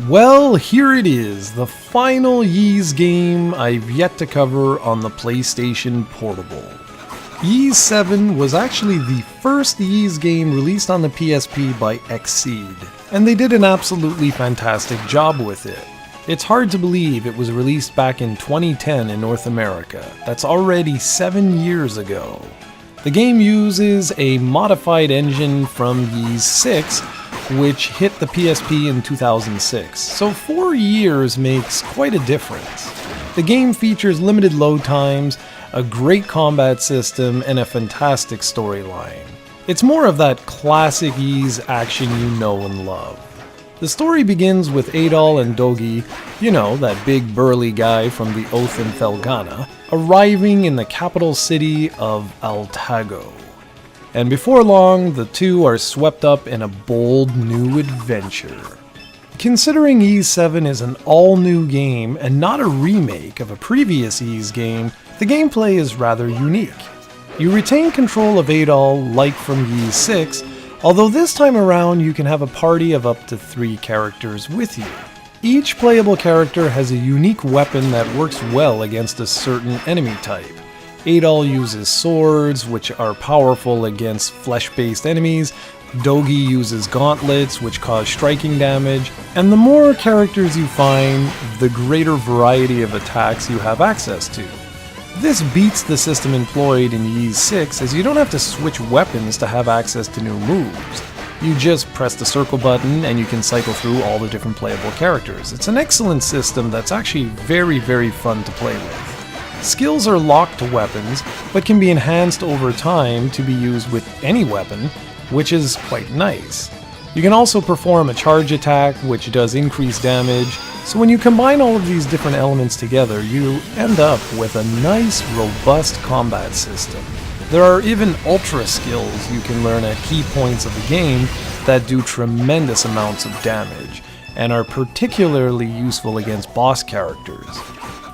Well, here it is, the final Ys game I've yet to cover on the PlayStation Portable. Ys 7 was actually the first Ys game released on the PSP by XSEED, and they did an absolutely fantastic job with it. It's hard to believe it was released back in 2010 in North America. That's already 7 years ago. The game uses a modified engine from Ys 6, which hit the PSP in 2006, so 4 years makes quite a difference. The game features limited load times, a great combat system, and a fantastic storyline. It's more of that classic Ys action you know and love. The story begins with Adol and Dogi, you know, that big burly guy from the Oath and Felghana, arriving in the capital city of Altago. And before long, the two are swept up in a bold new adventure. Considering Ys 7 is an all-new game and not a remake of a previous Ys game, the gameplay is rather unique. You retain control of Adol like from Ys 6, although this time around you can have a party of up to 3 characters with you. Each playable character has a unique weapon that works well against a certain enemy type. Adol uses swords, which are powerful against flesh-based enemies. Dogi uses gauntlets, which cause striking damage. And the more characters you find, the greater variety of attacks you have access to. This beats the system employed in Ys 6, as you don't have to switch weapons to have access to new moves. You just press the circle button and you can cycle through all the different playable characters. It's an excellent system that's actually very fun to play with. Skills are locked to weapons, but can be enhanced over time to be used with any weapon, which is quite nice. You can also perform a charge attack, which does increase damage, so when you combine all of these different elements together, you end up with a nice, robust combat system. There are even ultra skills you can learn at key points of the game that do tremendous amounts of damage, and are particularly useful against boss characters.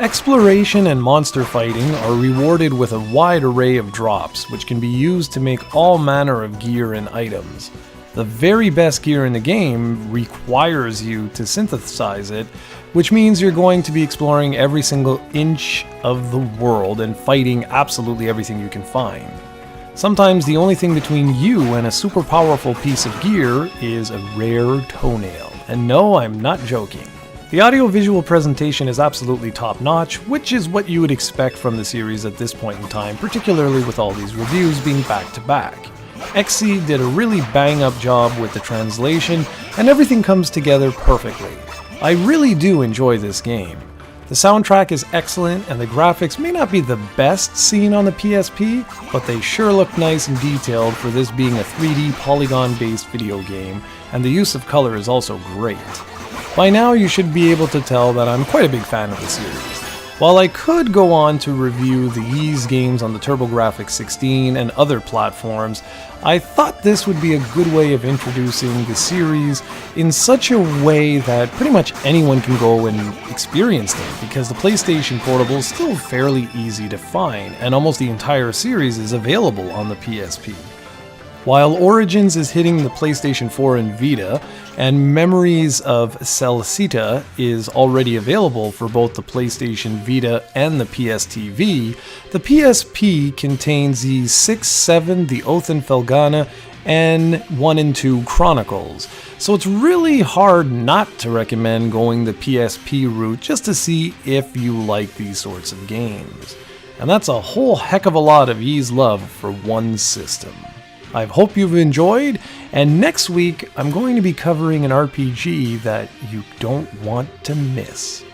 Exploration and monster fighting are rewarded with a wide array of drops, which can be used to make all manner of gear and items. The very best gear in the game requires you to synthesize it, which means you're going to be exploring every single inch of the world and fighting absolutely everything you can find. Sometimes the only thing between you and a super powerful piece of gear is a rare toenail. And no, I'm not joking. The audio-visual presentation is absolutely top-notch, which is what you would expect from the series at this point in time, particularly with all these reviews being back-to-back. XSEED did a really bang-up job with the translation, and everything comes together perfectly. I really do enjoy this game. The soundtrack is excellent, and the graphics may not be the best seen on the PSP, but they sure look nice and detailed for this being a 3D polygon-based video game, and the use of color is also great. By now you should be able to tell that I'm quite a big fan of the series. While I could go on to review the Ys games on the TurboGrafx 16 and other platforms, I thought this would be a good way of introducing the series in such a way that pretty much anyone can go and experience them, because the PlayStation Portable is still fairly easy to find, and almost the entire series is available on the PSP. While Origins is hitting the PlayStation 4 and Vita, and Memories of Celceta is already available for both the PlayStation Vita and the PSTV, the PSP contains Ys 6, 7, The Oath and Felghana, and 1 and 2 Chronicles. So it's really hard not to recommend going the PSP route just to see if you like these sorts of games. And that's a whole heck of a lot of Ys love for one system. I hope you've enjoyed, and next week I'm going to be covering an RPG that you don't want to miss.